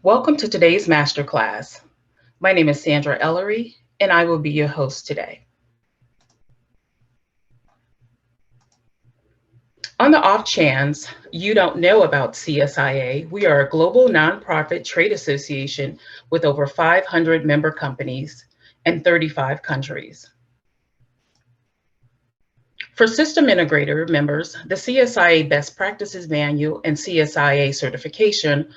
Welcome to today's masterclass. My name is Sandra Ellery, and I will be your host today. On the off chance you don't know about CSIA, we are a global nonprofit trade association with over 500 member companies in 35 countries. For system integrator members, the CSIA Best Practices Manual and CSIA certification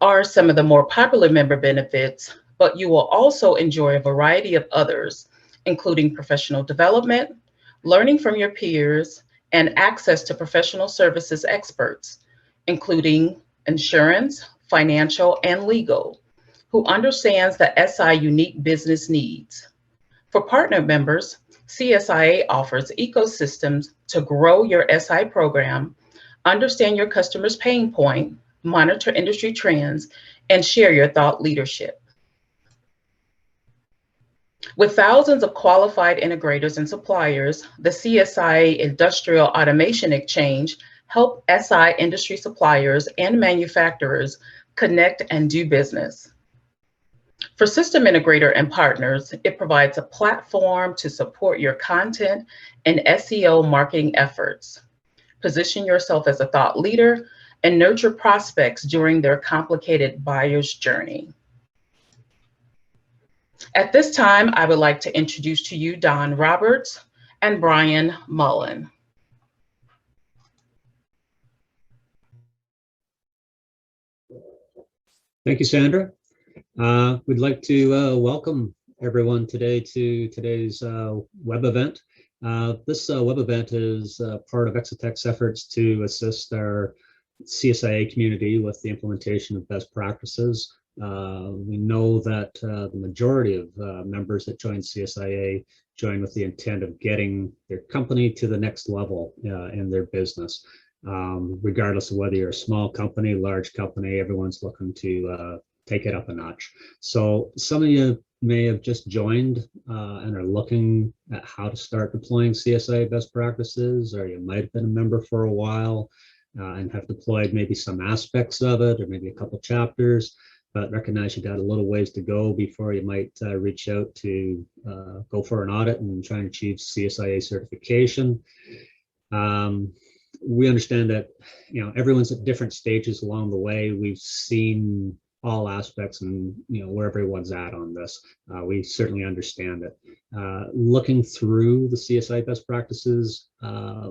are some of the more popular member benefits, but you will also enjoy a variety of others, including professional development, learning from your peers, and access to professional services experts, including insurance, financial, and legal, who understands the SI unique business needs. For partner members, CSIA offers ecosystems to grow your SI program, understand your customer's pain point, monitor industry trends, and share your thought leadership. With thousands of qualified integrators and suppliers, the CSI Industrial Automation Exchange help SI industry suppliers and manufacturers connect and do business. For system integrator and partners, it provides a platform to support your content and SEO marketing efforts. Position yourself as a thought leader and nurture prospects during their complicated buyer's journey. At this time, I would like to introduce to you Don Roberts and Brian Mullen. Thank you, Sandra. We'd like to welcome everyone today to today's web event. This web event is part of Exotech's efforts to assist our CSIA community with the implementation of best practices. We know that the majority of members that join CSIA join with the intent of getting their company to the next level in their business. Regardless of whether you're a small company, large company, everyone's looking to take it up a notch. So some of you may have just joined and are looking at how to start deploying CSIA best practices, or you might have been a member for a while and have deployed maybe some aspects of it, or maybe a couple chapters, but recognize you got a little ways to go before you might reach out to go for an audit and try and achieve CSIA certification. We understand that everyone's at different stages along the way. We've seen all aspects and where everyone's at on this. We certainly understand it. Looking through the CSI best practices,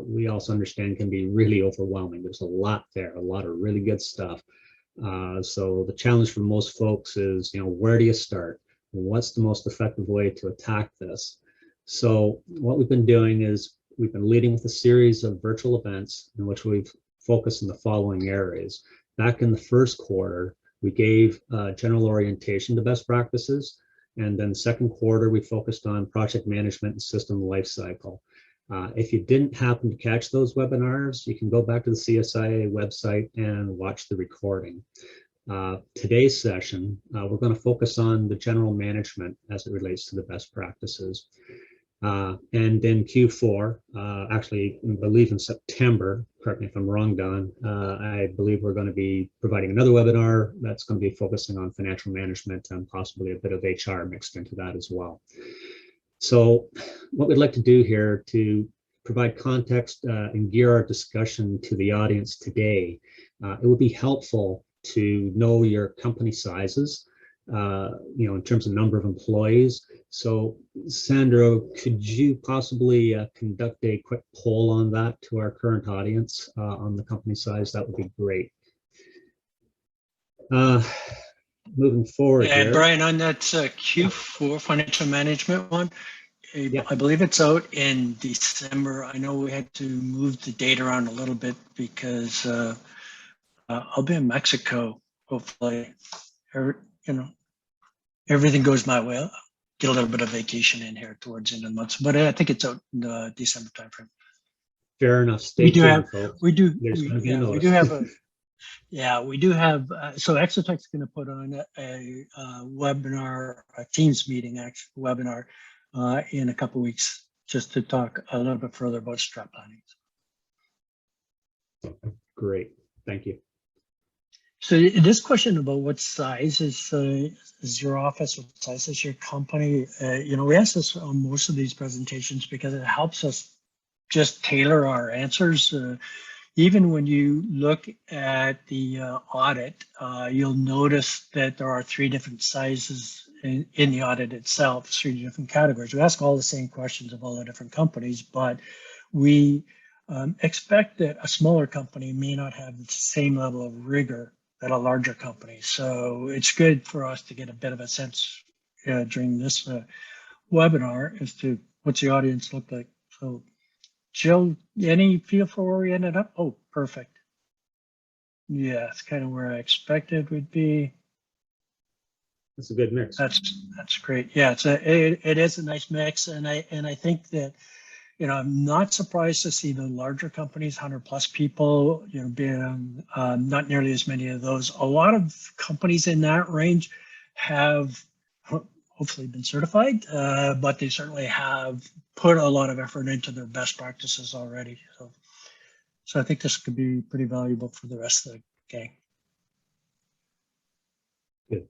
we also understand can be really overwhelming. There's a lot there, a lot of really good stuff. So the challenge for most folks is, where do you start? What's the most effective way to attack this? So what we've been doing is we've been leading with a series of virtual events in which we've focused on the following areas. Back in the first quarter, we gave general orientation to best practices. And then second quarter, we focused on project management and system lifecycle. If you didn't happen to catch those webinars, you can go back to the CSIA website and watch the recording. Today's session, we're going to focus on the general management as it relates to the best practices. And in Q4, actually, I believe in September, correct me if I'm wrong, Don, I believe we're going to be providing another webinar that's going to be focusing on financial management and possibly a bit of HR mixed into that as well. So what we'd like to do here to provide context and gear our discussion to the audience today, it would be helpful to know your company sizes, in terms of number of employees. So Sandra, could you possibly conduct a quick poll on that to our current audience on the company size? That would be great. Moving forward. Yeah, here. Brian, on that Q4 financial management one, yeah. I believe it's out in December. I know we had to move the date around a little bit because I'll be in Mexico, hopefully. Everything goes my way. I'll get a little bit of vacation in here towards the end of the month, but I think it's out in the December timeframe. Fair enough. Stay tuned, folks. We do have so Exotech's going to put on a webinar, a Teams meeting, actually webinar in a couple of weeks, just to talk a little bit further about strat planning. Great, thank you. So this question about what size is your office, what size is your company? We ask this on most of these presentations because it helps us just tailor our answers. Even when you look at the audit, you'll notice that there are 3 different sizes in the audit itself, 3 different categories. We ask all the same questions of all the different companies, but we expect that a smaller company may not have the same level of rigor that a larger company. So it's good for us to get a bit of a sense during this webinar as to what's the audience look like. So Jill, any feel for where we ended up? Oh, perfect. Yeah, it's kind of where I expected would be. That's a good mix. That's great. Yeah, it is a nice mix, and I think that I'm not surprised to see the larger companies, 100+ people, being not nearly as many of those. A lot of companies in that range have hopefully been certified, but they certainly have put a lot of effort into their best practices already. So I think this could be pretty valuable for the rest of the gang. Good.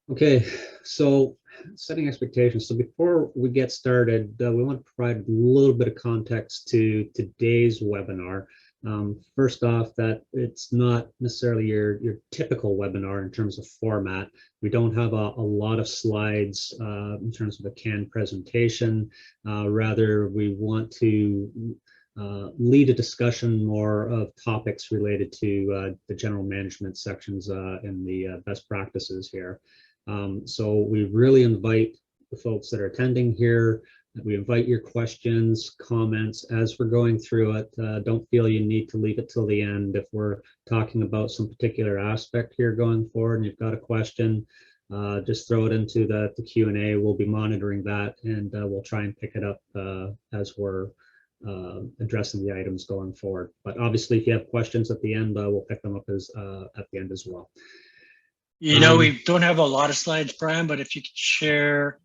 Okay, so setting expectations. So before we get started, we want to provide a little bit of context to today's webinar. First off, that it's not necessarily your typical webinar in terms of format. We don't have a lot of slides in terms of a canned presentation. Rather, we want to lead a discussion more of topics related to the general management sections and the best practices here. So we really invite the folks that are attending here. We invite your questions, comments as we're going through it. Don't feel you need to leave it till the end. If we're talking about some particular aspect here going forward and you've got a question, just throw it into the Q&A. We'll be monitoring that, and we'll try and pick it up as we're addressing the items going forward. But obviously, if you have questions at the end, we'll pick them up at the end as well. We don't have a lot of slides, Brian, but if you could share,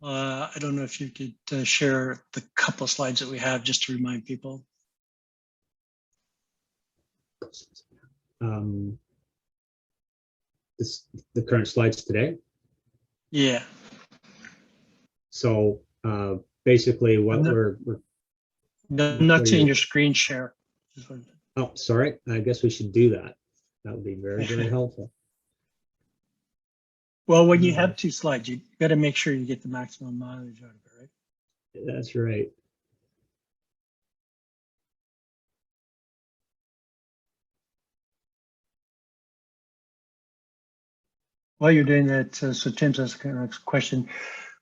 I don't know if you could share the couple of slides that we have just to remind people. The current slides today? Yeah. So basically what we're not seeing your screen share. Oh, sorry. I guess we should do that. That would be very, very helpful. Well, when you have 2 slides, you got to make sure you get the maximum mileage out of it, right? That's right. While you're doing that, so Tim's asking a question. We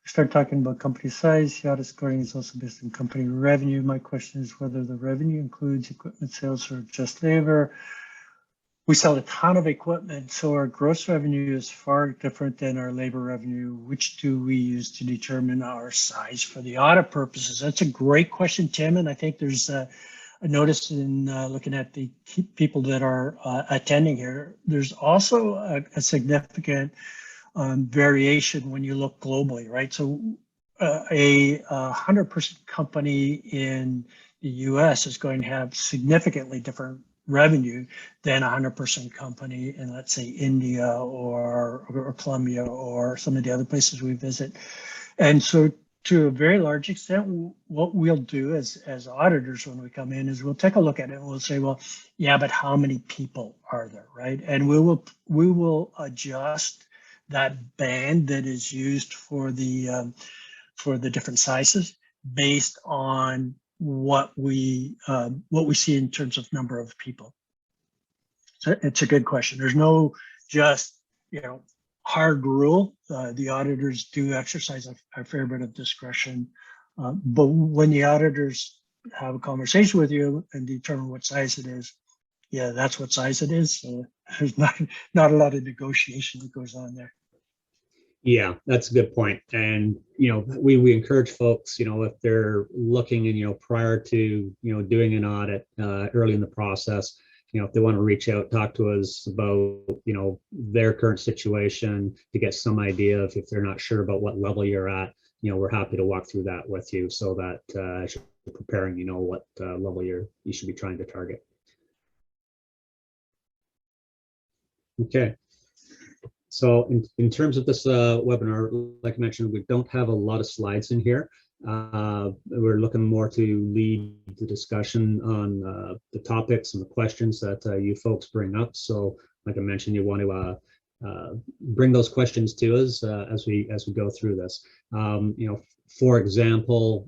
start talking about company size. The audit scoring is also based on company revenue. My question is whether the revenue includes equipment sales or just labor. We sell a ton of equipment, so our gross revenue is far different than our labor revenue. Which do we use to determine our size for the audit purposes? That's a great question, Tim, and I think there's a notice in looking at the people that are attending here. There's also a significant variation when you look globally, right? So a 100% company in the US is going to have significantly different revenue than a 100% company in, let's say, India or Colombia or some of the other places we visit. And so to a very large extent, what we'll do as auditors when we come in is we'll take a look at it and we'll say, well, yeah, but how many people are there, right? And we will adjust that band that is used for the different sizes based on what we see in terms of number of people. So it's a good question. There's no just hard rule. The auditors do exercise a fair bit of discretion, but when the auditors have a conversation with you and determine what size it is, yeah, that's what size it is. So there's not a lot of negotiation that goes on there. Yeah, that's a good point. And, we encourage folks, if they're looking and, prior to, doing an audit early in the process, if they want to reach out, talk to us about, their current situation to get some idea of if they're not sure about what level you're at, we're happy to walk through that with you so that as you're preparing, what level you should be trying to target. Okay. So in terms of this webinar, like I mentioned, we don't have a lot of slides in here. We're looking more to lead the discussion on the topics and the questions that you folks bring up. So like I mentioned, you want to bring those questions to us as we go through this. For example,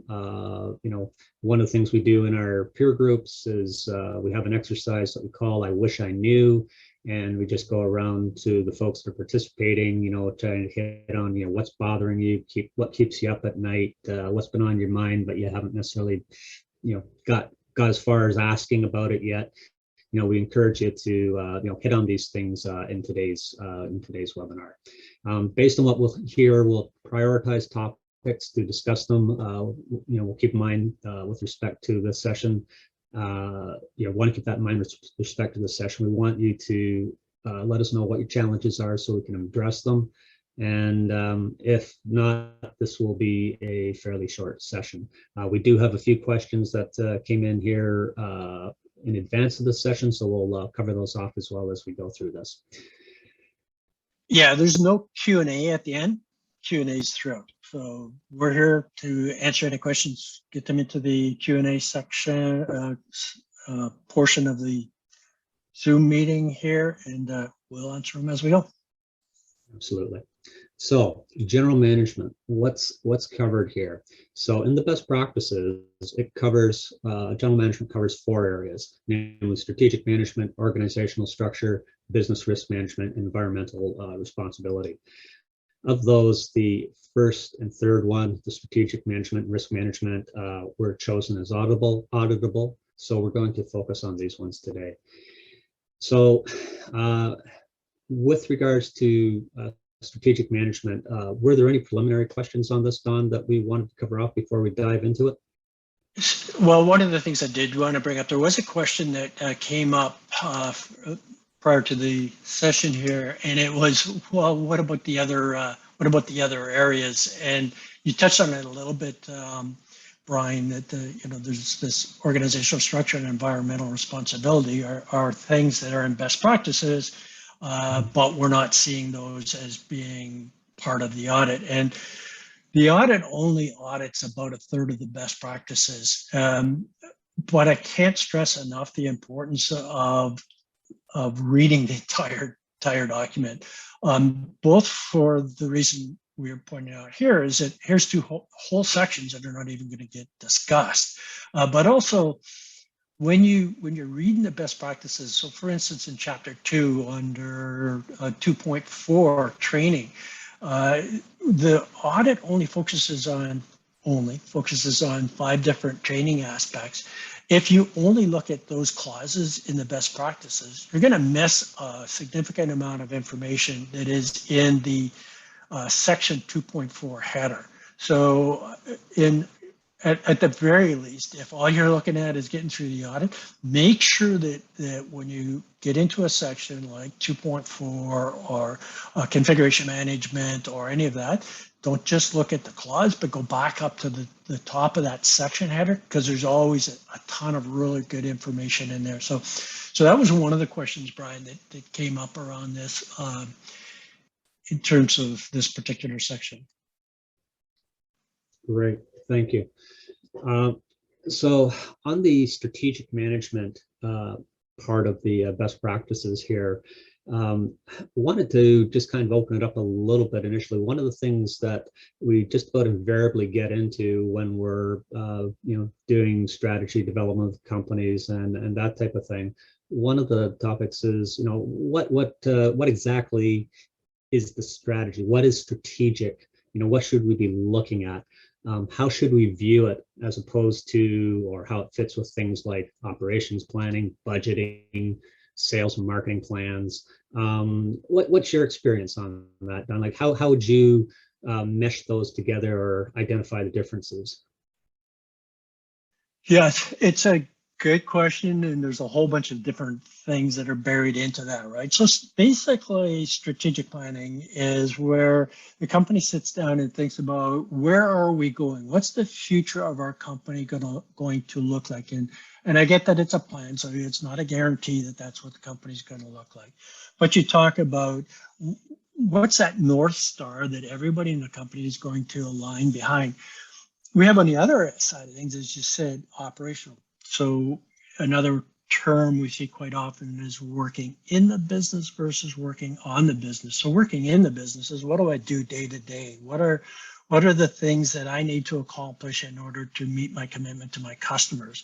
one of the things we do in our peer groups is we have an exercise that we call "I Wish I Knew." And we just go around to the folks that are participating, trying to hit on, what's bothering you, what keeps you up at night, what's been on your mind, but you haven't necessarily, got as far as asking about it yet. We encourage you to, hit on these things in today's webinar. Based on what we'll hear, we'll prioritize topics to discuss them. We'll keep in mind with respect to this session. Want to keep that in mind with respect to the session. We want you to let us know what your challenges are so we can address them. And if not, this will be a fairly short session. We do have a few questions that came in here in advance of the session, so we'll cover those off as well as we go through this. Yeah, there's no Q&A at the end. Q&A's throughout. So we're here to answer any questions, get them into the Q&A section portion of the Zoom meeting here, and we'll answer them as we go. Absolutely. So general management, what's covered here? So in the best practices, it covers, general management covers 4 areas, namely strategic management, organizational structure, business risk management, and environmental responsibility. Of those, the first and third one, the strategic management and risk management, were chosen as auditable. So we're going to focus on these ones today. So with regards to strategic management, were there any preliminary questions on this, Don, that we wanted to cover off before we dive into it? Well, one of the things I did want to bring up, there was a question that came up prior to the session here, and it was, well, what about the other areas? And you touched on it a little bit, Brian, that there's this organizational structure and environmental responsibility are things that are in best practices, but we're not seeing those as being part of the audit. And the audit only audits about 1/3 of the best practices. But I can't stress enough the importance of reading the entire document, both for the reason we're pointing out here is that here's 2 whole sections that are not even going to get discussed, but also when you're reading the best practices. So for instance, in chapter 2 under 2.4 training, the audit only focuses on 5 different training aspects. If you only look at those clauses in the best practices, you're going to miss a significant amount of information that is in the section 2.4 header. So at the very least, if all you're looking at is getting through the audit, make sure that when you get into a section like 2.4 or configuration management or any of that, don't just look at the clause, but go back up to the top of that section header, because there's always a ton of really good information in there. So that was one of the questions, Brian, that came up around this in terms of this particular section. Great, thank you. So on the strategic management part of the best practices here, wanted to just kind of open it up a little bit initially. One of the things that we just about invariably get into when we're doing strategy development with companies and that type of thing, one of the topics is what exactly is the strategy? What is strategic? What should we be looking at? How should we view it as opposed to, or how it fits with things like operations planning, budgeting, sales and marketing plans? What's your experience on that, Don? Like how would you mesh those together or identify the differences? Yes, it's a good question, and there's a whole bunch of different things that are buried into that, right? So basically, strategic planning is where the company sits down and thinks about where are we going? What's the future of our company going to look like? And And I get that it's a plan, so it's not a guarantee that that's what the company's going to look like. But you talk about what's that North Star that everybody in the company is going to align behind. We have on the other side of things, as you said, operational. So another term we see quite often is working in the business versus working on the business. So working in the business is, what do I do day to day? What are the things that I need to accomplish in order to meet my commitment to my customers?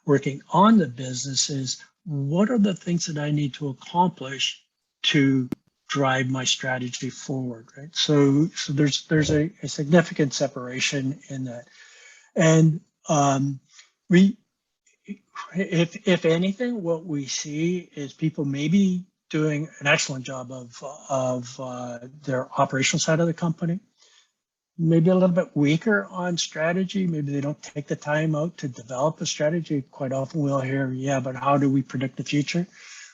Working on the business is, what are the things that I need to accomplish to drive my strategy forward, right? So there's a significant separation in that. And if anything, what we see is people maybe doing an excellent job of their operational side of the company, maybe a little bit weaker on strategy. Maybe they don't take the time out to develop a strategy. Quite often we'll hear, yeah, but how do we predict the future?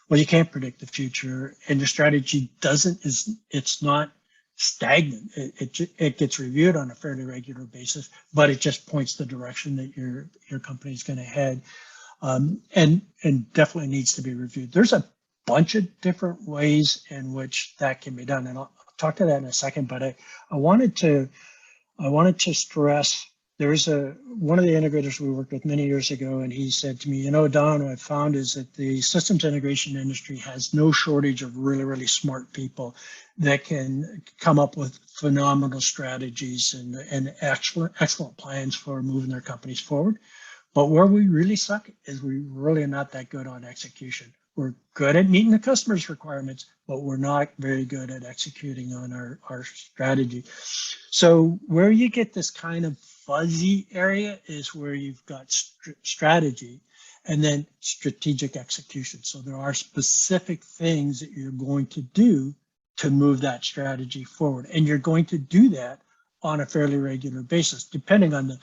Well, you can't predict the future, and your strategy it's not stagnant. It gets reviewed on a fairly regular basis, but it just points the direction that your company is going to head, and definitely needs to be reviewed. There's a bunch of different ways in which that can be done, and I'll talk to that in a second. But I wanted to stress, there's one of the integrators we worked with many years ago, and he said to me, you know, Don, what I've found is that the systems integration industry has no shortage of really, really smart people that can come up with phenomenal strategies and excellent plans for moving their companies forward. But where we really suck is we really are not that good on execution. We're good at meeting the customer's requirements, but we're not very good at executing on our strategy. So where you get this kind of fuzzy area is where you've got strategy and then strategic execution. So there are specific things that you're going to do to move that strategy forward. And you're going to do that on a fairly regular basis, depending on the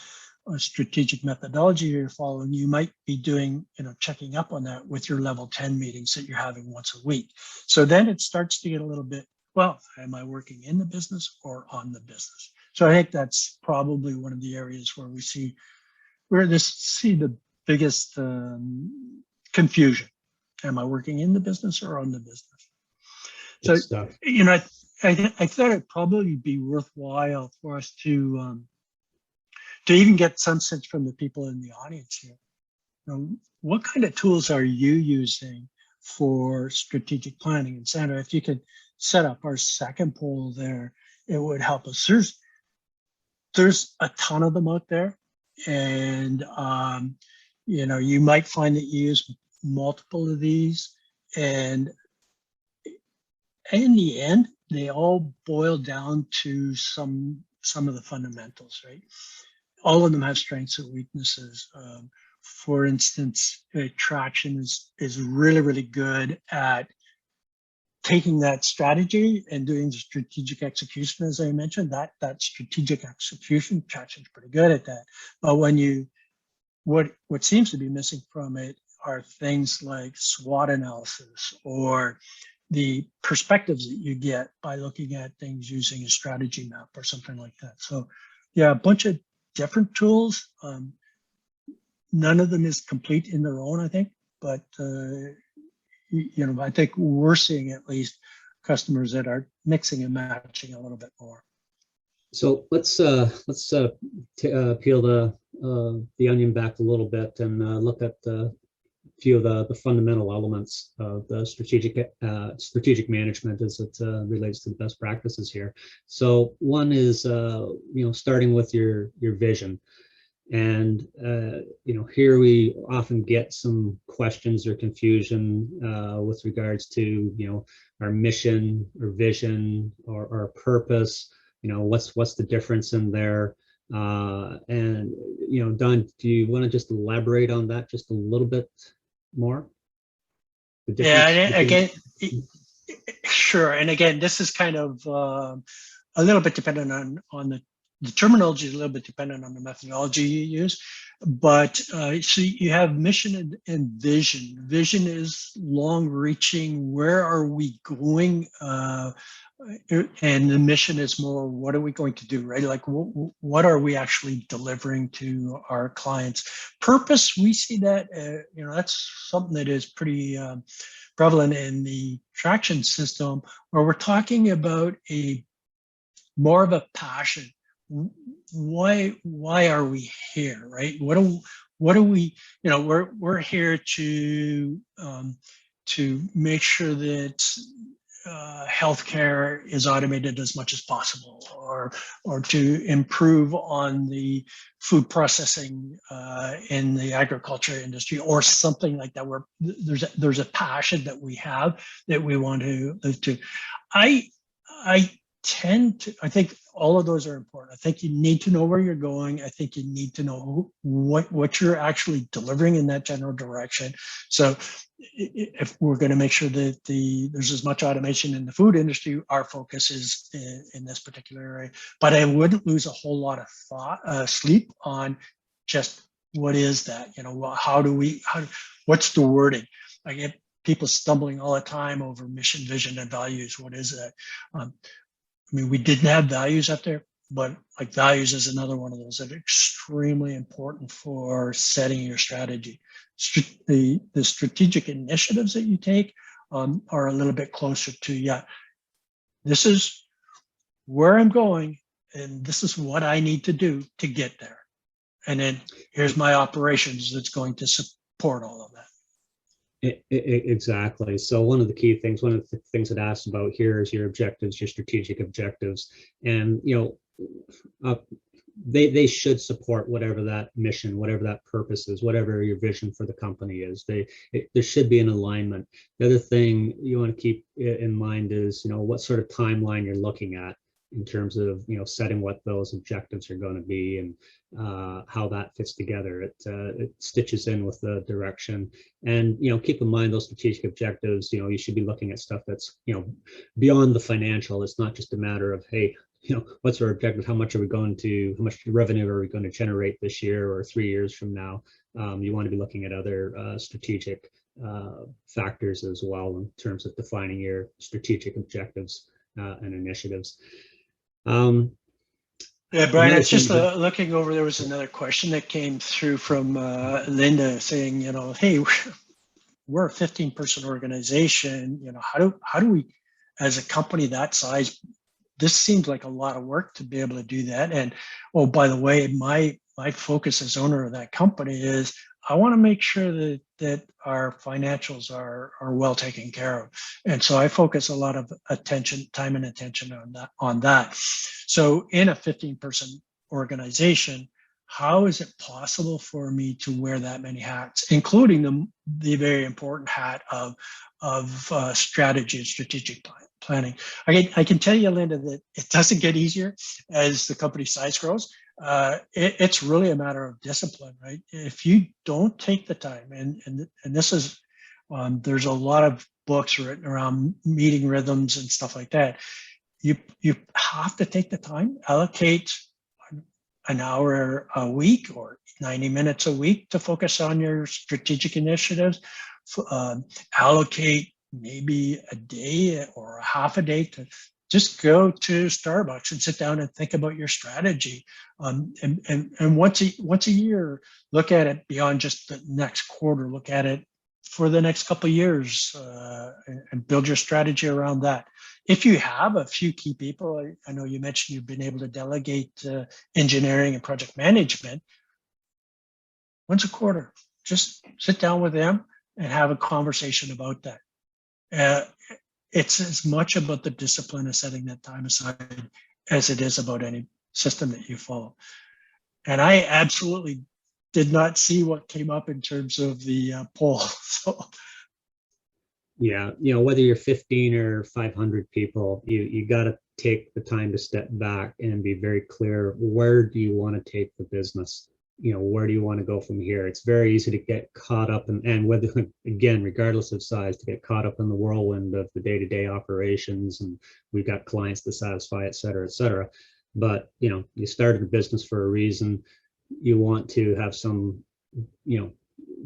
strategic methodology you're following. You might be doing, checking up on that with your level 10 meetings that you're having once a week. So then it starts to get a little bit, well, am I working in the business or on the business? So I think that's probably one of the areas where we see the biggest confusion. Am I working in the business or on the business? So, I thought it'd probably be worthwhile for us to even get some sense from the people in the audience here. What kind of tools are you using for strategic planning? And Sandra, if you could set up our second poll there, it would help us. There's a ton of them out there, and you might find that you use multiple of these, and in the end, they all boil down to some of the fundamentals, right? All of them have strengths and weaknesses. For instance, Traction is really, really good at taking that strategy and doing the strategic execution, as I mentioned. That strategic execution, Traction's pretty good at that. But what seems to be missing from it are things like SWOT analysis or the perspectives that you get by looking at things using a strategy map or something like that. So yeah, a bunch of different tools. None of them is complete in their own, I think, but I think we're seeing at least customers that are mixing and matching a little bit more. So let's peel the onion back a little bit and look at a few of the fundamental elements of the strategic management as it relates to the best practices here. So one is starting with your vision. And here we often get some questions or confusion with regards to our mission or vision or our purpose. What's the difference in there? And Don, do you want to just elaborate on that just a little bit more? Yeah, again, sure. And again, this is kind of a little bit dependent on the the terminology is a little bit dependent on the methodology you use, but so you have mission and vision. Vision is long-reaching. Where are we going? And the mission is more, what are we going to do, right? Like, what are we actually delivering to our clients? Purpose, we see that, that's something that is pretty prevalent in the traction system, where we're talking about more of a passion. Why are we here, right? What do we, we're here to make sure that healthcare is automated as much as possible, or to improve on the food processing in the agriculture industry, or something like that, where there's a passion that we have that we want to live to. I think all of those are important. I think you need to know where you're going. I think you need to know what you're actually delivering in that general direction. So if we're going to make sure that there's as much automation in the food industry, our focus is in this particular area. But I wouldn't lose a whole lot of sleep on just what is that? What's the wording? I get people stumbling all the time over mission, vision, and values. What is that? We didn't have values up there, but like values is another one of those that are extremely important for setting your strategy. The strategic initiatives that you take are a little bit closer to, this is where I'm going, and this is what I need to do to get there. And then here's my operations that's going to support all of that. Exactly. So one of the things that asked about here is your objectives, your strategic objectives, and they should support whatever that mission, whatever that purpose is, whatever your vision for the company is. There should be an alignment. The other thing you want to keep in mind is what sort of timeline you're looking at in terms of setting what those objectives are going to be, and how that fits together. It stitches in with the direction, and keep in mind those strategic objectives. You should be looking at stuff that's beyond the financial. It's not just a matter of, hey, what's our objective? How much revenue are we going to generate this year or 3 years from now? You want to be looking at other strategic factors as well in terms of defining your strategic objectives and initiatives. Yeah, Brian, it's just looking over, there was another question that came through from Linda saying, hey, we're a 15-person organization. How do we, as a company that size, this seems like a lot of work to be able to do that. And, oh, by the way, my focus as owner of that company is I want to make sure that our financials are well taken care of. And so I focus a lot of time and attention on that. So in a 15-person organization, how is it possible for me to wear that many hats, including the very important hat of strategy and strategic planning? I can tell you, Linda, that it doesn't get easier as the company size grows. It's really a matter of discipline, right? If you don't take the time, and this is, there's a lot of books written around meeting rhythms and stuff like that. You have to take the time, allocate an hour a week or 90 minutes a week to focus on your strategic initiatives. Allocate maybe a day or a half a day to just go to Starbucks and sit down and think about your strategy. And once a year, look at it beyond just the next quarter. Look at it for the next couple of years, and build your strategy around that. If you have a few key people, I know you mentioned you've been able to delegate engineering and project management. Once a quarter, just sit down with them and have a conversation about that. It's as much about the discipline of setting that time aside as it is about any system that you follow. And I absolutely did not see what came up in terms of the poll. So. Yeah, whether you're 15 or 500 people, you got to take the time to step back and be very clear. Where do you want to take the business? Where do you want to go from here? It's very easy to get caught up and whether, again, regardless of size, to get caught up in the whirlwind of the day-to-day operations, and we've got clients to satisfy, et cetera, et cetera. but you started a business for a reason. You want to have some,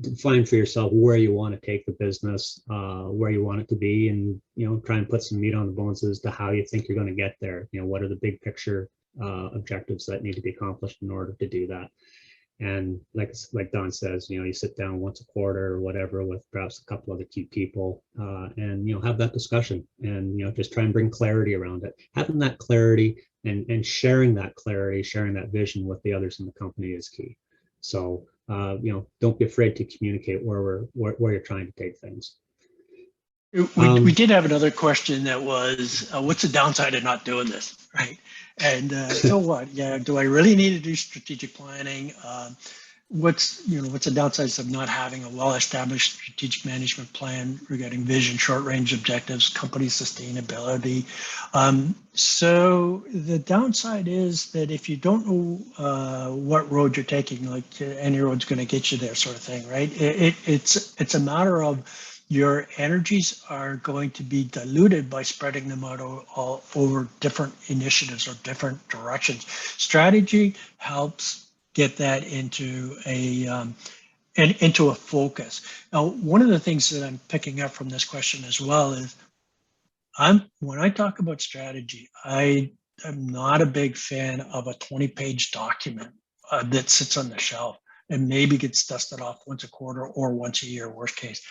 define for yourself where you want to take the business, where you want it to be, and try and put some meat on the bones as to how you think you're going to get there. What are the big picture objectives that need to be accomplished in order to do that? And like Don says, you sit down once a quarter or whatever with perhaps a couple other key people, and have that discussion, and just try and bring clarity around it. Having that clarity and sharing that clarity, sharing that vision with the others in the company is key. So don't be afraid to communicate where you're trying to take things. We did have another question that was, what's the downside of not doing this, right? And so what? Yeah, do I really need to do strategic planning? What's the downsides of not having a well-established strategic management plan regarding vision, short-range objectives, company sustainability? So the downside is that if you don't know what road you're taking, like any road's going to get you there, sort of thing, right? It's a matter of your energies are going to be diluted by spreading them out all over different initiatives or different directions. Strategy helps get that into a focus. Now, one of the things that I'm picking up from this question as well is, when I talk about strategy, I am not a big fan of a 20-page document that sits on the shelf and maybe gets dusted off once a quarter or once a year, worst case.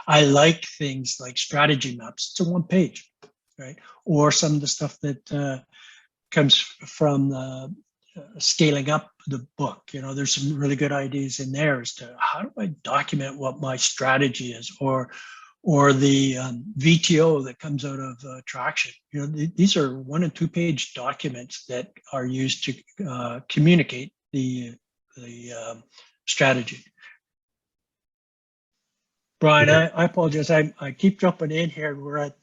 I like things like strategy maps. It's a 1 page, right? Or some of the stuff that comes from scaling up the book. There's some really good ideas in there as to how do I document what my strategy is, or the VTO that comes out of Traction. These are 1 and 2 page documents that are used to communicate the strategy. Brian, I apologize. I keep jumping in here. We're at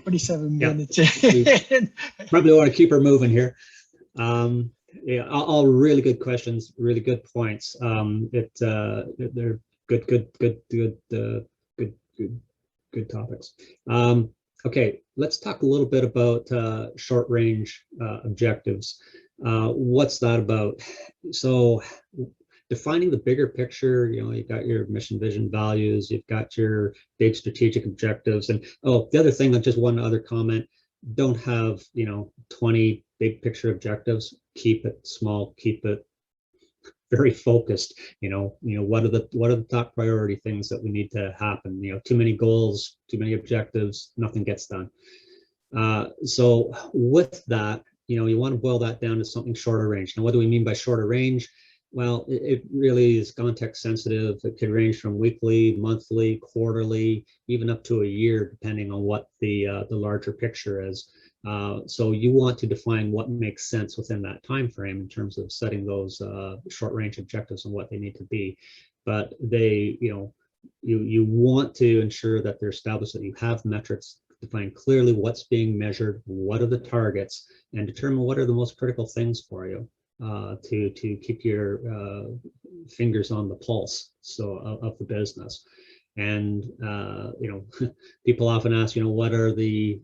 27 minutes in. Probably want to keep her moving here. Yeah, all really good questions, really good points. They're good topics. Okay, let's talk a little bit about short range objectives. What's that about? So defining the bigger picture, you've got your mission, vision, values, you've got your big strategic objectives. And the other thing, just one other comment, don't have 20 big picture objectives. Keep it small, keep it very focused. What are the top priority things that we need to happen? Too many goals, too many objectives, nothing gets done. So with that, you want to boil that down to something shorter range. Now, what do we mean by shorter range? Well, it really is context sensitive. It could range from weekly, monthly, quarterly, even up to a year, depending on what the larger picture is. So you want to define what makes sense within that time frame in terms of setting those short range objectives and what they need to be. But they, you want to ensure that they're established, that you have metrics, define clearly what's being measured, what are the targets, and determine what are the most critical things for you. To keep your fingers on the pulse of the business. And people often ask, what are the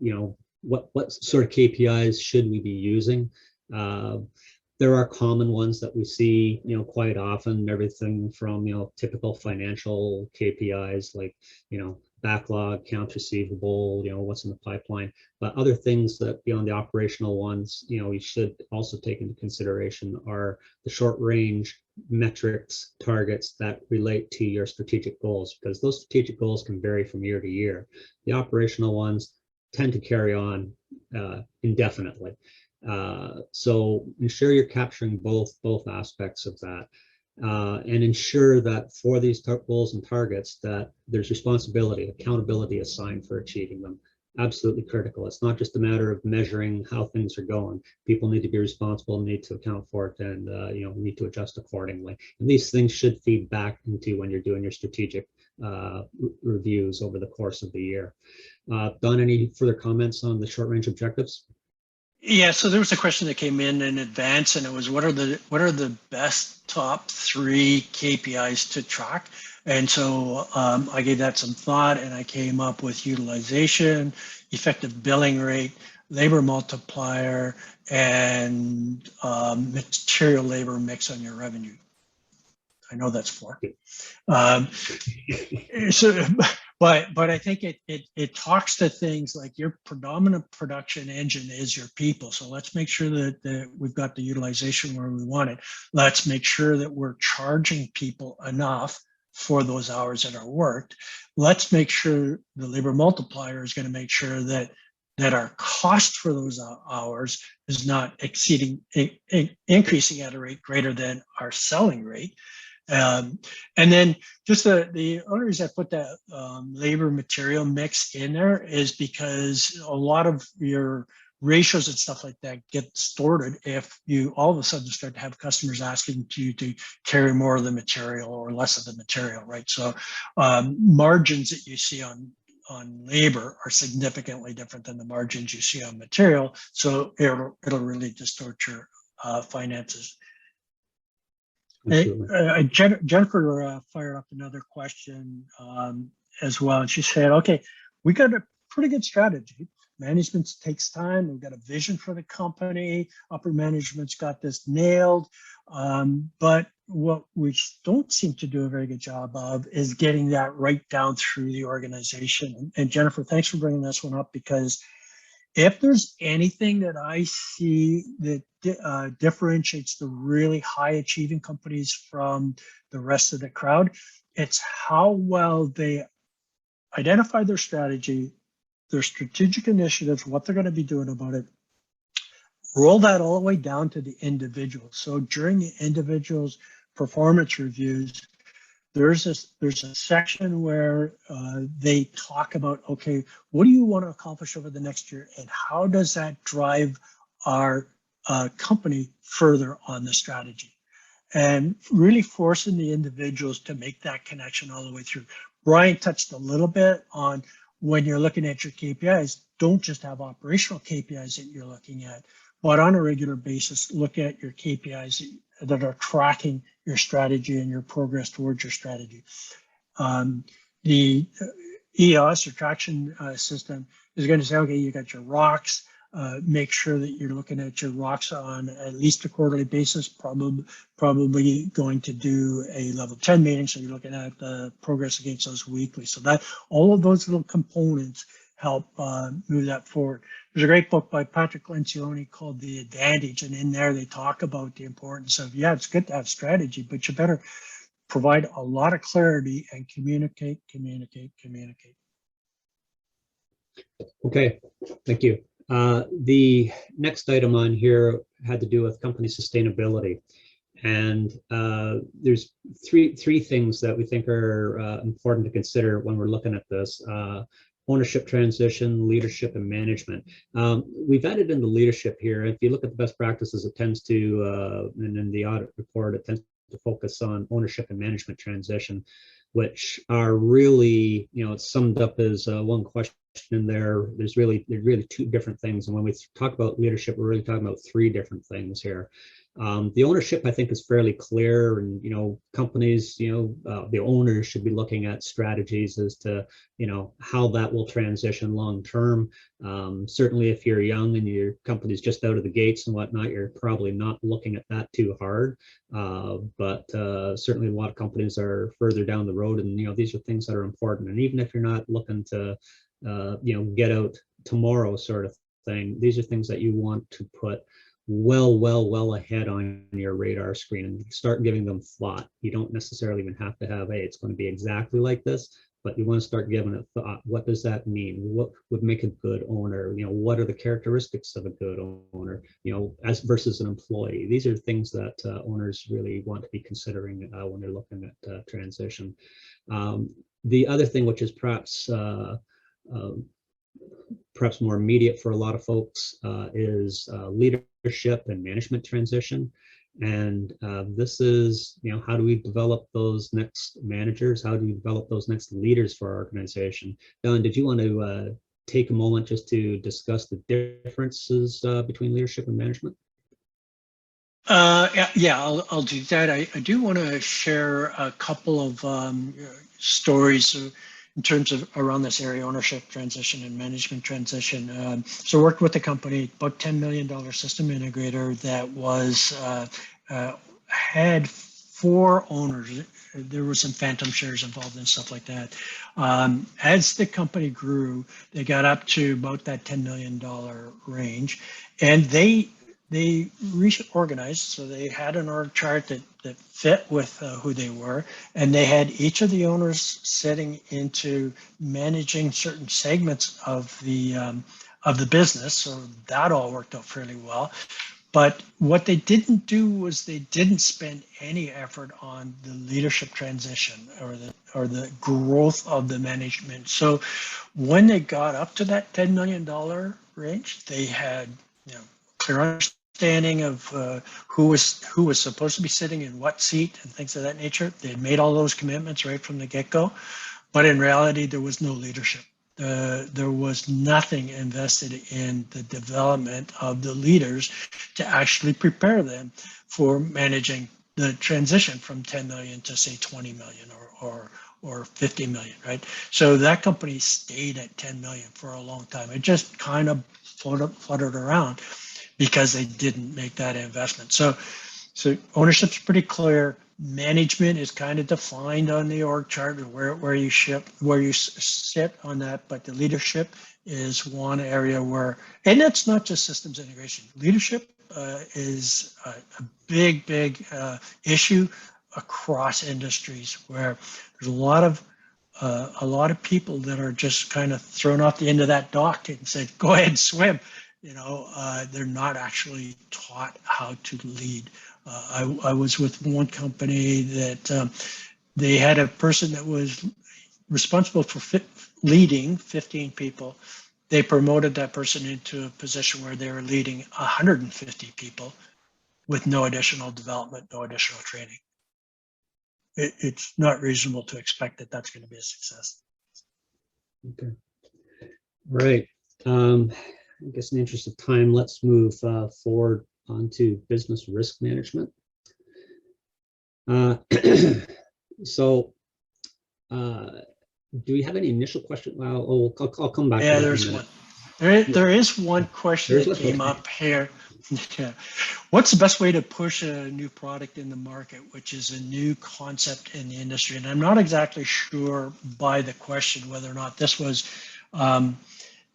what sort of KPIs should we be using? There are common ones that we see quite often, everything from typical financial KPIs like backlog, accounts receivable, what's in the pipeline, but other things that beyond the operational ones, we should also take into consideration are the short range metrics, targets that relate to your strategic goals, because those strategic goals can vary from year to year. The operational ones tend to carry on indefinitely. So ensure you're capturing both aspects of that. And ensure that for these goals and targets that there's responsibility, accountability assigned for achieving them. Absolutely critical. It's not just a matter of measuring how things are going. People need to be responsible, need to account for it, and need to adjust accordingly. And these things should feed back into when you're doing your strategic reviews over the course of the year. Don, any further comments on the short range objectives? Yeah, so there was a question that came in advance, and it was what are the best top 3 KPIs to track? And so I gave that some thought, and I came up with utilization, effective billing rate, labor multiplier, and material labor mix on your revenue. I know that's 4. So, but I think it talks to things like your predominant production engine is your people. So let's make sure that we've got the utilization where we want it. Let's make sure that we're charging people enough for those hours that are worked. Let's make sure the labor multiplier is going to make sure that our cost for those hours is not increasing at a rate greater than our selling rate. And then just the only reason I put that labor material mix in there is because a lot of your ratios and stuff like that get distorted if you all of a sudden start to have customers asking you to carry more of the material or less of the material, right? So margins that you see on labor are significantly different than the margins you see on material. So it'll really distort your finances. Jennifer fired up another question as well. And she said, okay, we got a pretty good strategy. Management takes time. We've got a vision for the company. Upper management's got this nailed. But what we don't seem to do a very good job of is getting that right down through the organization. And Jennifer, thanks for bringing this one up, because if there's anything that I see that differentiates the really high achieving companies from the rest of the crowd, it's how well they identify their strategy, their strategic initiatives, what they're going to be doing about it, roll that all the way down to the individual. So during the individual's performance reviews, there's a section where they talk about, okay, what do you want to accomplish over the next year, and how does that drive our company further on the strategy? And really forcing the individuals to make that connection all the way through. Brian touched a little bit on when you're looking at your KPIs, don't just have operational KPIs that you're looking at, but on a regular basis, look at your KPIs that are tracking your strategy and your progress towards your strategy. The EOS, your traction system, is going to say, okay, you got your rocks. Make sure that you're looking at your rocks on at least a quarterly basis, probably going to do a level 10 meeting. So you're looking at the progress against those weekly. So that all of those little components help move that forward. There's a great book by Patrick Lencioni called The Advantage, and in there they talk about the importance of, yeah, it's good to have strategy, but you better provide a lot of clarity and communicate. Okay, thank you. The next item on here had to do with company sustainability. And there's three things that we think are important to consider when we're looking at this. Ownership transition, leadership, and management. We've added in the leadership here. If you look at the best practices, it tends to, and in the audit report, it tends to focus on ownership and management transition, which are really, it's summed up as one question in there. There's really two different things. And when we talk about leadership, we're really talking about three different things here. The ownership, I think, is fairly clear, and companies, the owners should be looking at strategies as to how that will transition long term. Certainly, if you're young and your company's just out of the gates and whatnot, you're probably not looking at that too hard. But certainly, a lot of companies are further down the road, and these are things that are important. And even if you're not looking to get out tomorrow sort of thing, these are things that you want to put well ahead on your radar screen and start giving them thought. You don't necessarily even have to have, hey, it's going to be exactly like this, but you want to start giving it thought. What does that mean? What would make a good owner? What are the characteristics of a good owner, as versus an employee? These are things that owners really want to be considering when they're looking at transition. The other thing, which is perhaps more immediate for a lot of folks, is leadership and management transition. And this is, how do we develop those next managers? How do we develop those next leaders for our organization? Don, did you want to take a moment just to discuss the differences between leadership and management? Yeah, I'll do that. I do want to share a couple of stories. in terms of around this area, ownership transition and management transition. So worked with a company, about $10 million system integrator that was had 4 owners. There were some phantom shares involved and stuff like that. As the company grew, they got up to about that $10 million range, and they reorganized. So they had an org chart that fit with who they were, and they had each of the owners sitting into managing certain segments of the business. So that all worked out fairly well. But what they didn't do was they didn't spend any effort on the leadership transition or the growth of the management. So when they got up to that $10 million range, they had clear understanding of who was supposed to be sitting in what seat and things of that nature. They had made all those commitments right from the get-go, but in reality, there was no leadership. There was nothing invested in the development of the leaders to actually prepare them for managing the transition from 10 million to say 20 million or 50 million, right? So that company stayed at 10 million for a long time. It just kind of fluttered around because they didn't make that investment. So ownership's pretty clear. Management is kind of defined on the org chart, where you sit on that, but the leadership is one area where, and that's not just systems integration. Leadership is a big issue across industries, where there's a lot of people that are just kind of thrown off the end of that dock and said, "Go ahead and swim." They're not actually taught how to lead. I was with one company that they had a person that was responsible for leading 15 people. They promoted that person into a position where they were leading 150 people with no additional development, no additional training. It's not reasonable to expect that that's going to be a success. Okay. Right. I guess in the interest of time, let's move forward onto business risk management. So, do we have any initial question? Well, I'll come back. Yeah, there's one. There is one question that came up here. Yeah. What's the best way to push a new product in the market, which is a new concept in the industry? And I'm not exactly sure by the question whether or not this was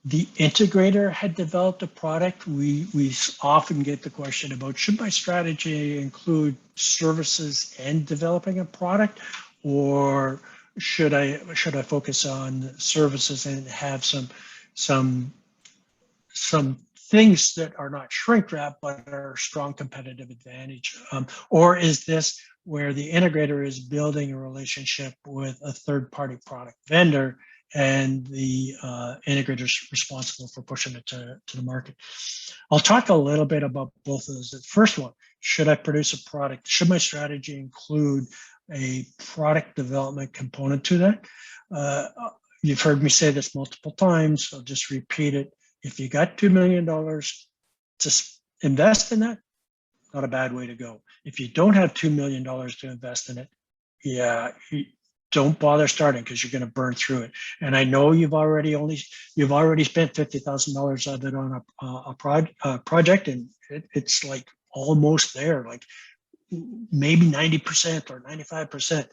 the integrator had developed a product. We often get the question about, should my strategy include services and developing a product, or should I focus on services and have some things that are not shrink wrap but are strong competitive advantage? Or is this where the integrator is building a relationship with a third-party product vendor, and the integrator is responsible for pushing it to the market? I'll talk a little bit about both of those. The first one, should I produce a product? Should my strategy include a product development component to that? You've heard me say this multiple times, so I'll just repeat it. If you got $2 million, just invest in that. Not a bad way to go. If you don't have $2 million to invest in it, yeah, don't bother starting, because you're going to burn through it. And I know you've already spent $50,000 of it on a project, and it's like almost there, like maybe 90% or 95%.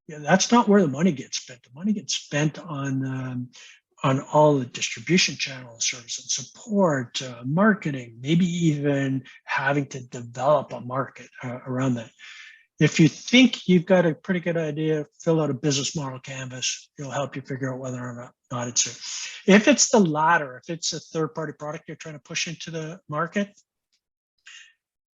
Yeah, that's not where the money gets spent. The money gets spent on all the distribution channels, service and support, marketing, maybe even having to develop a market around that. If you think you've got a pretty good idea, fill out a business model canvas. It'll help you figure out whether or not it's it. If it's the latter, if it's a third-party product you're trying to push into the market,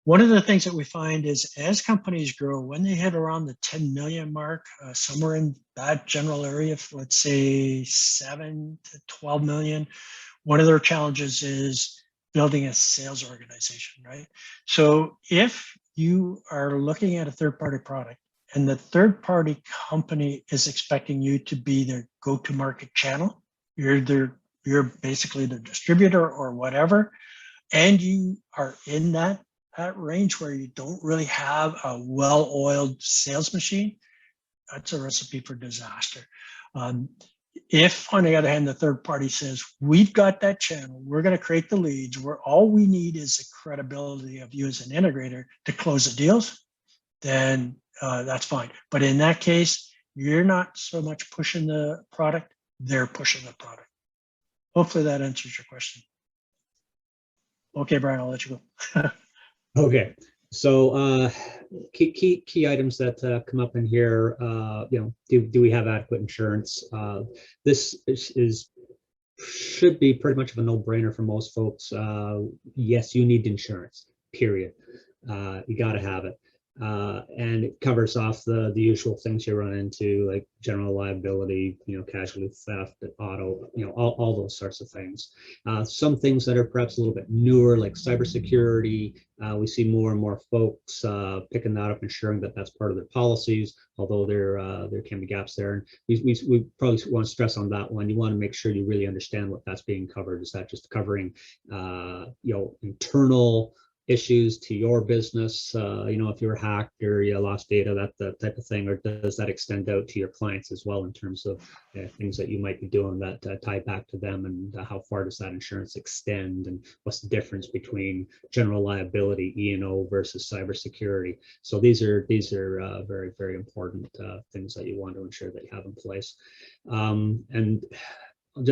one of the things that we find is, as companies grow, when they hit around the 10 million mark, somewhere in that general area, let's say 7 to 12 million, one of their challenges is building a sales organization, right? So if you are looking at a third-party product and the third-party company is expecting you to be their go-to-market channel, you're basically the distributor or whatever, and you are in that range where you don't really have a well-oiled sales machine, that's a recipe for disaster. If, on the other hand, the third party says, we've got that channel, we're going to create the leads, where all we need is the credibility of you as an integrator to close the deals, then that's fine. But in that case, you're not so much pushing the product, they're pushing the product. Hopefully that answers your question. Okay, Brian, I'll let you go. Okay, so key items that come up in here. Do we have adequate insurance? This should be pretty much of a no-brainer for most folks. Yes, you need insurance. Period. You got to have it. And it covers off the usual things you run into, like general liability, casualty, theft, auto, all those sorts of things. Some things that are perhaps a little bit newer, like cybersecurity, we see more and more folks picking that up, ensuring that that's part of their policies, although there can be gaps there. And we probably want to stress on that one. You want to make sure you really understand what that's being covered. Is that just covering, internal issues to your business, if you were hacked or you lost data, that type of thing, or does that extend out to your clients as well in terms of things that you might be doing that tie back to them, and how far does that insurance extend, and what's the difference between general liability, E&O versus cybersecurity? So these are very, very important things that you want to ensure that you have in place. And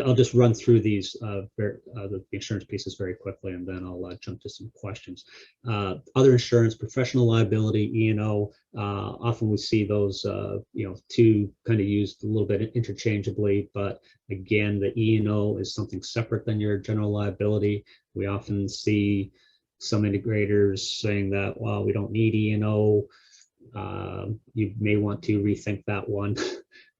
I'll just run through these the insurance pieces very quickly, and then I'll jump to some questions. Other insurance, professional liability, E&O. Often we see those, two kind of used a little bit interchangeably, but again, the E&O is something separate than your general liability. We often see some integrators saying that, well, we don't need E&O. You may want to rethink that one.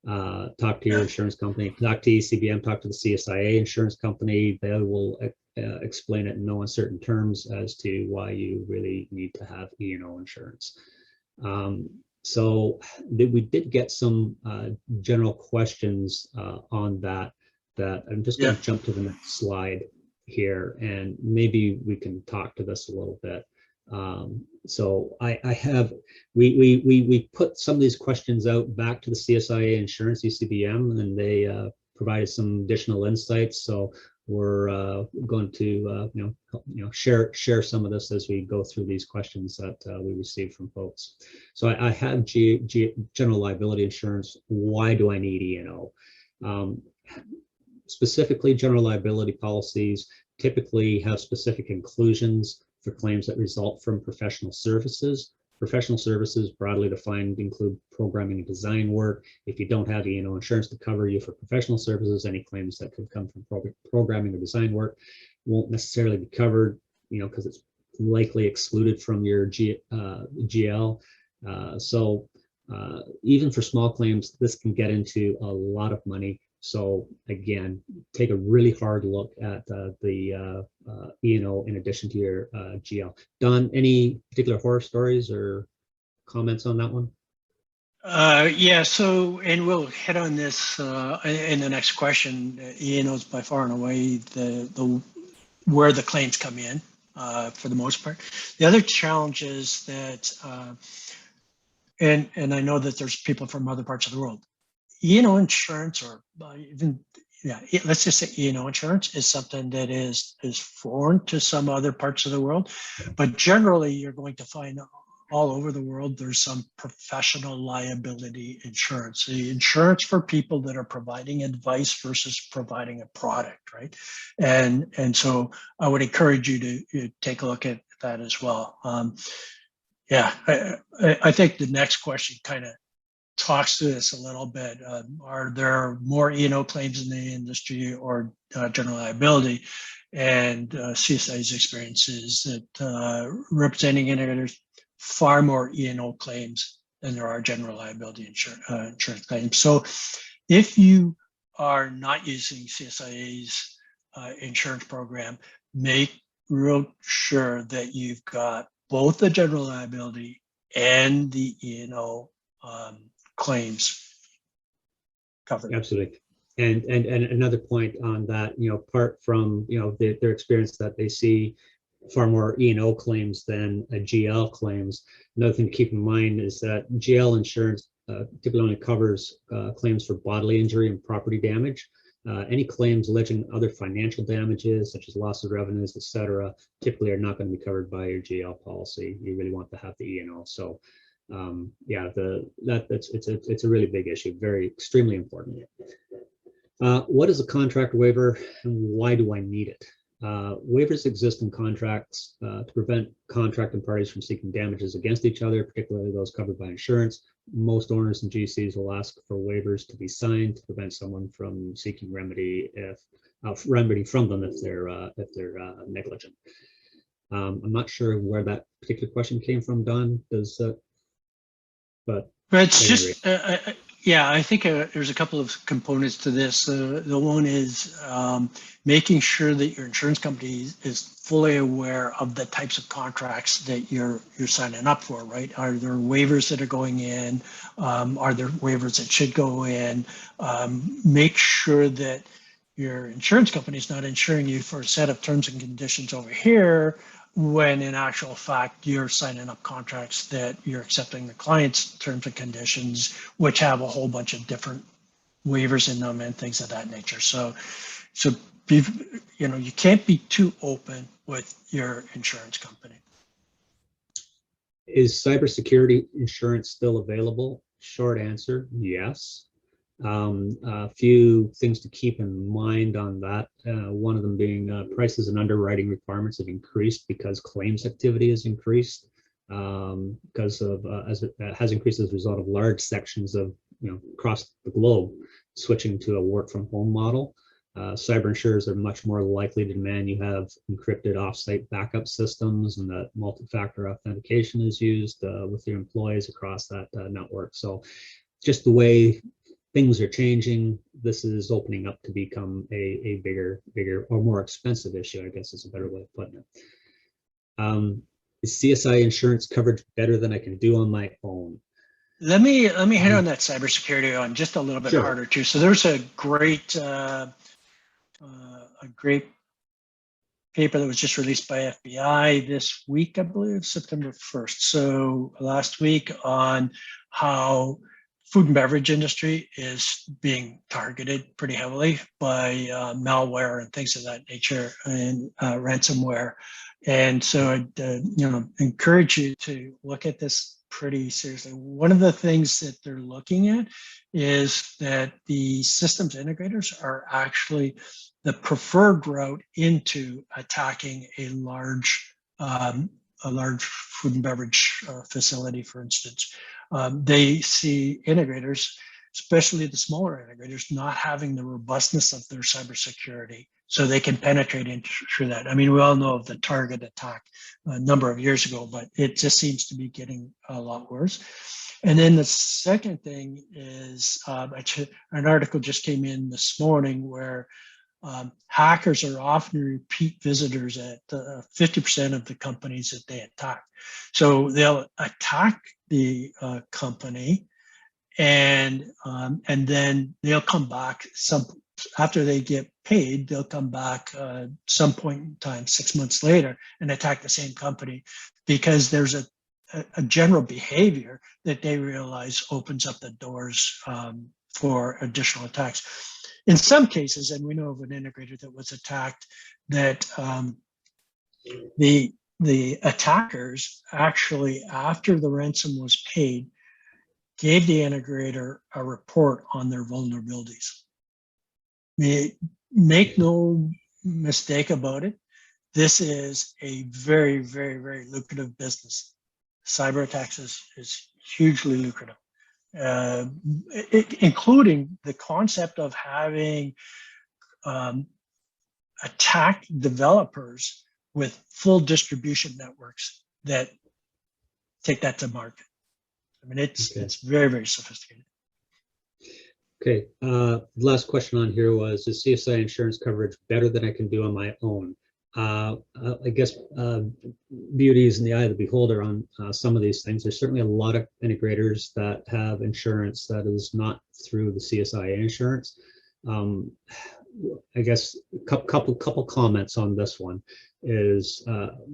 Talk to your insurance company, talk to ECBM, talk to the CSIA insurance company. They will explain it in no uncertain terms as to why you really need to have E&O insurance. So we did get some general questions on that I'm just going to jump to the next slide here, and maybe we can talk to this a little bit. So we put some of these questions out back to the CSIA Insurance, ECBM, and they provided some additional insights. So we're going to share some of this as we go through these questions that we received from folks. So I have general liability insurance. Why do I need E&O? Specifically, general liability policies typically have specific inclusions for claims that result from professional services. Professional services, broadly defined, include programming and design work. If you don't have E&O insurance to cover you for professional services, any claims that could come from programming or design work won't necessarily be covered, because it's likely excluded from your GL. So even for small claims, this can get into a lot of money. So again, take a really hard look at the E&O in addition to your GL. Don, any particular horror stories or comments on that one? Yeah, so, and we'll hit on this in the next question. E&O is by far and away the where the claims come in for the most part. The other challenge is that, and I know that there's people from other parts of the world, E&O insurance, or let's just say E&O insurance is something that is foreign to some other parts of the world, but generally you're going to find all over the world there's some professional liability insurance, the insurance for people that are providing advice versus providing a product, right? And so I would encourage you to take a look at that as well. I think the next question kind of talks to this a little bit. Are there more E&O claims in the industry or general liability? And CSI's experience is that representing integrators, far more E&O claims than there are general liability insurance claims. So if you are not using CSIA's insurance program, make real sure that you've got both the general liability and the E&O claims covered. Absolutely. And another point on that, apart from their experience that they see far more E&O claims than GL claims, another thing to keep in mind is that GL insurance typically only covers claims for bodily injury and property damage. Any claims alleging other financial damages, such as loss of revenues, etc., typically are not going to be covered by your GL policy. You really want to have the E&O. So, yeah, it's a really big issue, extremely important. What is a contract waiver, and why do I need it? Waivers exist in contracts to prevent contracting parties from seeking damages against each other, particularly those covered by insurance. Most owners and GCs will ask for waivers to be signed to prevent someone from seeking remedy from them if they're negligent. I'm not sure where that particular question came from, Don. But it's just yeah, I think there's a couple of components to this. The one is making sure that your insurance company is fully aware of the types of contracts that you're signing up for, right? Are there waivers that are going in? Are there waivers that should go in? Make sure that your insurance company is not insuring you for a set of terms and conditions over here, when in actual fact you're signing up contracts that you're accepting the client's terms and conditions, which have a whole bunch of different waivers in them and things of that nature. So you can't be too open with your insurance company. Is cybersecurity insurance still available? Short answer, yes. A few things to keep in mind on that. One of them being prices and underwriting requirements have increased because claims activity has increased because of as it has increased as a result of large sections of across the globe switching to a work from home model. Cyber insurers are much more likely to demand you have encrypted offsite backup systems and that multi-factor authentication is used with your employees across that network. So just the way things are changing, this is opening up to become a bigger or more expensive issue, I guess is a better way of putting it. Is CSI insurance coverage better than I can do on my own? Let me hit on that cybersecurity on just a little bit harder too. So there's a great paper that was just released by FBI this week, I believe, September 1st. So last week, on how food and beverage industry is being targeted pretty heavily by malware and things of that nature and ransomware. And so I'd encourage you to look at this pretty seriously. One of the things that they're looking at is that the systems integrators are actually the preferred route into attacking a large food and beverage facility, for instance. They see integrators, especially the smaller integrators, not having the robustness of their cybersecurity, so they can penetrate through that. I mean, we all know of the Target attack a number of years ago, but it just seems to be getting a lot worse. And then the second thing is an article just came in this morning where hackers are often repeat visitors at 50% of the companies that they attack. So they'll attack the company, and then they'll come back after they get paid. They'll come back some point in time, 6 months later, and attack the same company because there's a general behavior that they realize opens up the doors for additional attacks. In some cases, and we know of an integrator that was attacked, that the attackers actually, after the ransom was paid, gave the integrator a report on their vulnerabilities. Make no mistake about it, this is a very, very, very lucrative business. Cyber attacks is hugely lucrative. Including the concept of having attack developers with full distribution networks that take that to market. I mean, it's very, very sophisticated. Okay, last question on here was, is CSI insurance coverage better than I can do on my own? I guess beauty is in the eye of the beholder on some of these things. There's certainly a lot of integrators that have insurance that is not through the CSIA insurance. I guess a couple comments on this one. is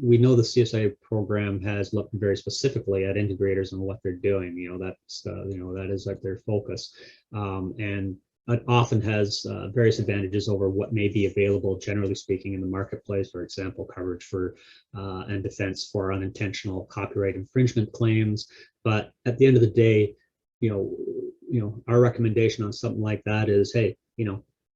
we know the CSI program has looked very specifically at integrators and what they're doing. That's that is like their focus, and it often has various advantages over what may be available, generally speaking, in the marketplace. For example, coverage for and defense for unintentional copyright infringement claims. But at the end of the day, our recommendation on something like that is, hey,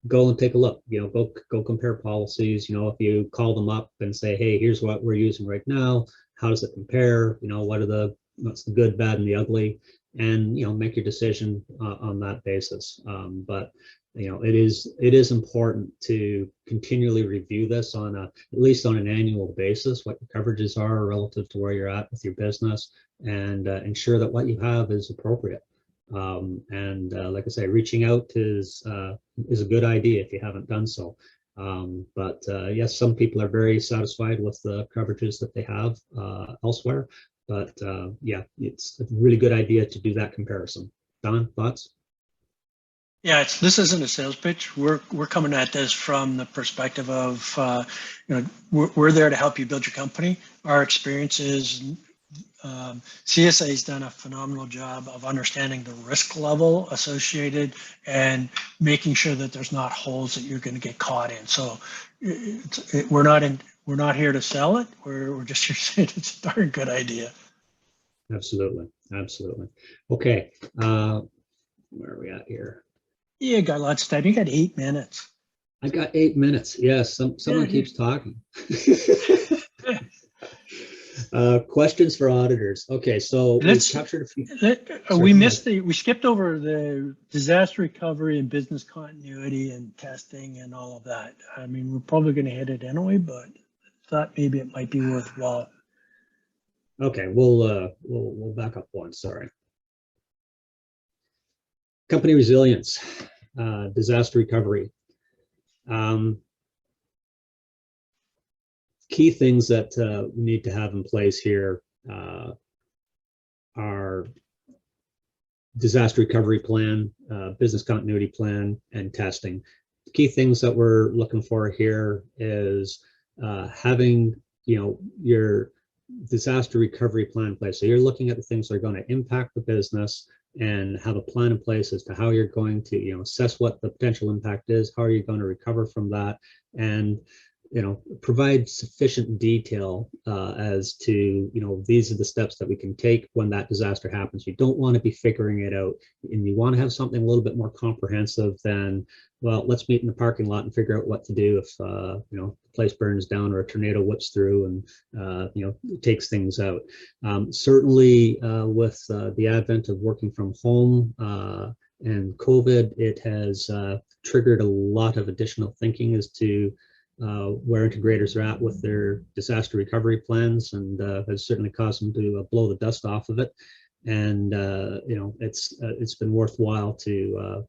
go and take a look. Go compare policies. If you call them up and say, hey, here's what we're using right now, how does it compare? What's the good, bad, and the ugly, and make your decision on that basis. But it is important to continually review this on at least on an annual basis, what your coverages are relative to where you're at with your business, and ensure that what you have is appropriate. Like I say, reaching out is a good idea if you haven't done so. But yes, some people are very satisfied with the coverages that they have elsewhere. But yeah, it's a really good idea to do that comparison. Don, thoughts? Yeah, this isn't a sales pitch. We're coming at this from the perspective of we're there to help you build your company. Our experience is CSA has done a phenomenal job of understanding the risk level associated and making sure that there's not holes that you're going to get caught in. So we're not here to sell it. We're just here saying it's a darn good idea. Absolutely. Okay, where are we at here? Yeah, got lots of time. You got 8 minutes. I got 8 minutes. Yes, someone keeps talking. Questions for auditors. Okay, so we've captured a few. We skipped over the disaster recovery and business continuity and testing and all of that. I mean, we're probably going to hit it anyway, but thought maybe it might be worthwhile. Okay, we'll back up one. Sorry. Company resilience, disaster recovery. Key things that we need to have in place here are disaster recovery plan, business continuity plan, and testing. The key things that we're looking for here is having your disaster recovery plan in place. So you're looking at the things that are going to impact the business and have a plan in place as to how you're going to assess what the potential impact is, how are you going to recover from that, and provide sufficient detail as to, these are the steps that we can take when that disaster happens. You don't want to be figuring it out, and you want to have something a little bit more comprehensive than, well, let's meet in the parking lot and figure out what to do if, the place burns down or a tornado whips through and, takes things out. Certainly with the advent of working from home and COVID, it has triggered a lot of additional thinking as to where integrators are at with their disaster recovery plans, and has certainly caused them to blow the dust off of it. And it's been worthwhile to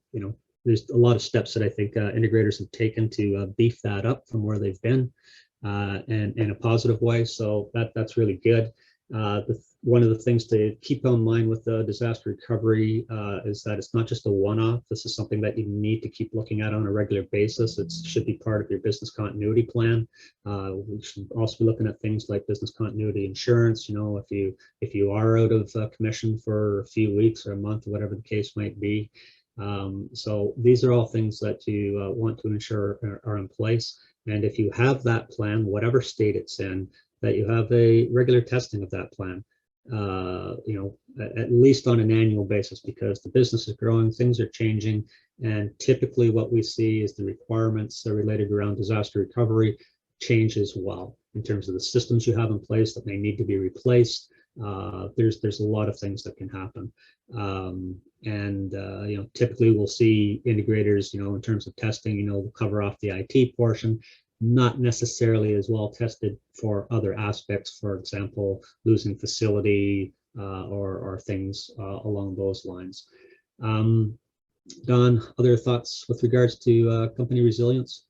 there's a lot of steps that I think integrators have taken to beef that up from where they've been, and in a positive way. So that's really good. One of the things to keep in mind with the disaster recovery is that it's not just a one-off. This is something that you need to keep looking at on a regular basis. It should be part of your business continuity plan. We should also be looking at things like business continuity insurance. If you are out of commission for a few weeks or a month, or whatever the case might be. So these are all things that you want to ensure are in place. And if you have that plan, whatever state it's in, that you have a regular testing of that plan, at least on an annual basis, because the business is growing, things are changing, and typically what we see is the requirements related around disaster recovery change as well, in terms of the systems you have in place that may need to be replaced. There's a lot of things that can happen, typically we'll see integrators, in terms of testing, will cover off the IT portion, not necessarily as well tested for other aspects, for example, losing facility or things along those lines. Don, other thoughts with regards to company resilience?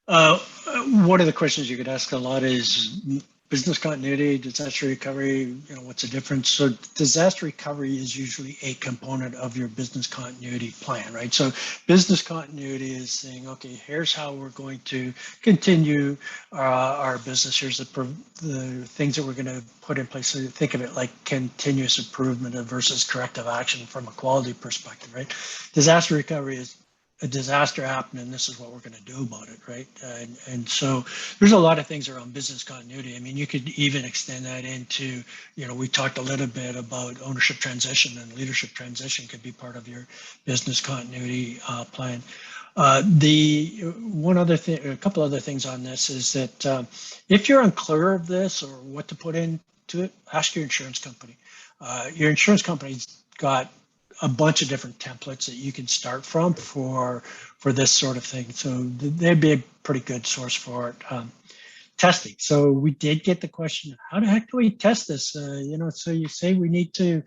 One of the questions you could ask a lot is, business continuity, disaster recovery, what's the difference? So disaster recovery is usually a component of your business continuity plan, right? So business continuity is saying, okay, here's how we're going to continue our business. Here's the things that we're going to put in place. So think of it like continuous improvement versus corrective action from a quality perspective, right? Disaster recovery is a disaster happened and this is what we're going to do about it, right? And so there's a lot of things around business continuity. I mean, you could even extend that into, we talked a little bit about ownership transition, and leadership transition could be part of your business continuity plan. The one other thing, a couple other things on this is that if you're unclear of this or what to put into it, ask your insurance company. Your insurance company's got a bunch of different templates that you can start from for this sort of thing. So they'd be a pretty good source for it. Testing. So we did get the question, how the heck do we test this? So you say we need to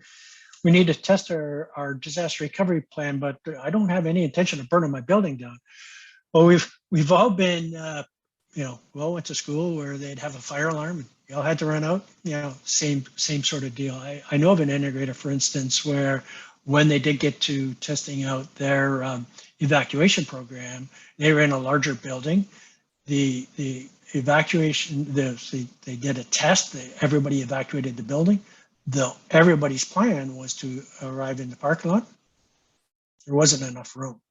test our disaster recovery plan, but I don't have any intention of burning my building down. Well, we've all been, went to school where they'd have a fire alarm and you all had to run out, same sort of deal. I know of an integrator, for instance, where when they did get to testing out their evacuation program, they were in a larger building. The evacuation, they did a test. Everybody evacuated the building. Everybody's plan was to arrive in the parking lot. There wasn't enough room.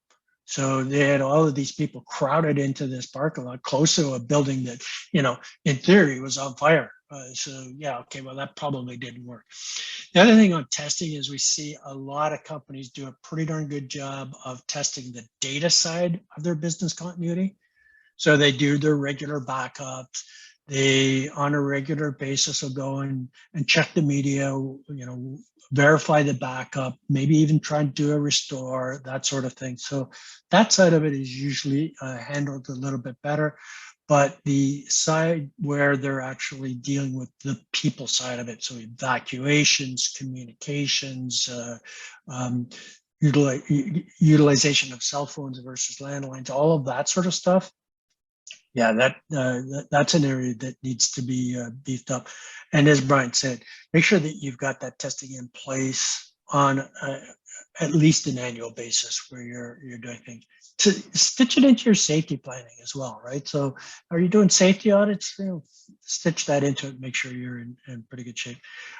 So they had all of these people crowded into this parking lot close to a building that, in theory was on fire. Well, that probably didn't work. The other thing on testing is we see a lot of companies do a pretty darn good job of testing the data side of their business continuity. So they do their regular backups. They, on a regular basis, will go and check the media, verify the backup, maybe even try and do a restore, that sort of thing. So that side of it is usually handled a little bit better. But the side where they're actually dealing with the people side of it, so evacuations, communications, utilization of cell phones versus landlines, all of that sort of stuff. Yeah, that's an area that needs to be beefed up. And as Brian said, make sure that you've got that testing in place on at least an annual basis where you're doing things. To stitch it into your safety planning as well, right? So are you doing safety audits? Stitch that into it, make sure you're in pretty good shape.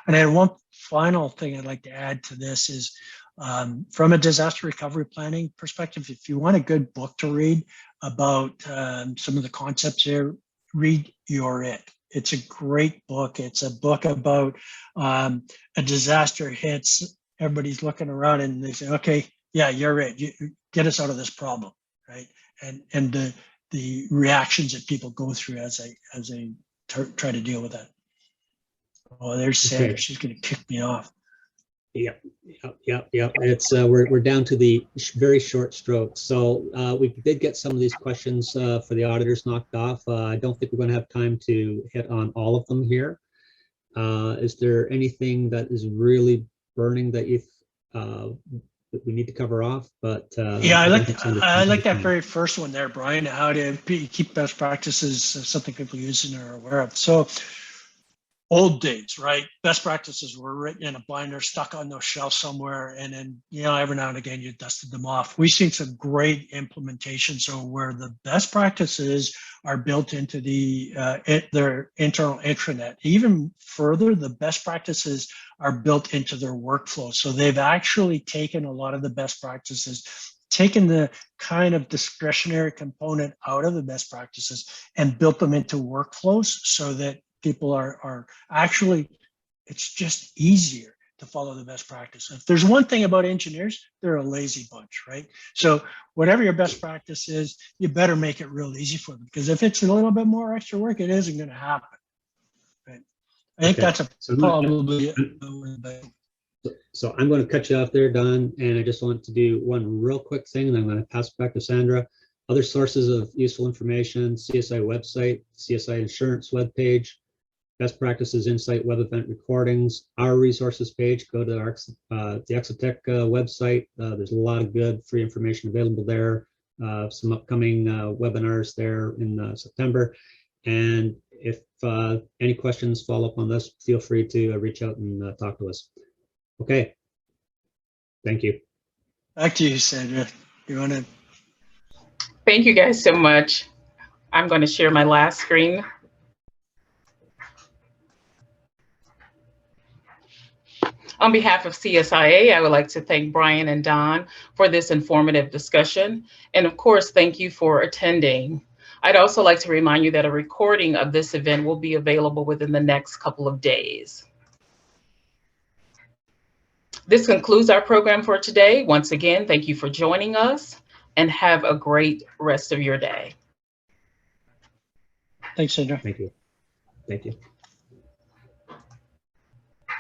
And then one final thing I'd like to add to this is from a disaster recovery planning perspective, if you want a good book to read about some of the concepts here, read You're It. It's a great book. It's a book about a disaster hits, everybody's looking around and they say, okay, yeah, you're it. You get us out of this problem, right? And the reactions that people go through as they try to deal with that. Oh, there's Sandra. Okay. She's going to kick me off. Yep. It's we're down to the very short strokes. So we did get some of these questions for the auditors knocked off. I don't think we're going to have time to hit on all of them here. Is there anything that is really burning that you that we need to cover off? But yeah, I like that very first one there, Brian. How to keep best practices, something people use and are aware of. So. Old days, right? Best practices were written in a binder, stuck on those shelves somewhere, and then every now and again you dusted them off. We've seen some great implementation, so where the best practices are built into their internal intranet. Even further, the best practices are built into their workflow. So they've actually taken a lot of the best practices, taken the kind of discretionary component out of the best practices, and built them into workflows so that people are actually, it's just easier to follow the best practice. If there's one thing about engineers, they're a lazy bunch, right? So whatever your best practice is, you better make it real easy for them, because if it's a little bit more extra work, it isn't going to happen. Right? I think that's probably. So I'm going to cut you off there, Don, and I just want to do one real quick thing, and I'm going to pass it back to Sandra. Other sources of useful information: CSI website, CSI Insurance webpage, best practices insight web event recordings, our resources page. Go to the Exotech website. There's a lot of good free information available there. Some upcoming webinars there in September. And if any questions follow up on this, feel free to reach out and talk to us. Okay. Thank you. Back to you, Sandra. You want to? Thank you guys so much. I'm going to share my last screen. On behalf of CSIA, I would like to thank Brian and Don for this informative discussion. And of course, thank you for attending. I'd also like to remind you that a recording of this event will be available within the next couple of days. This concludes our program for today. Once again, thank you for joining us and have a great rest of your day. Thanks, Sandra. Thank you. Thank you.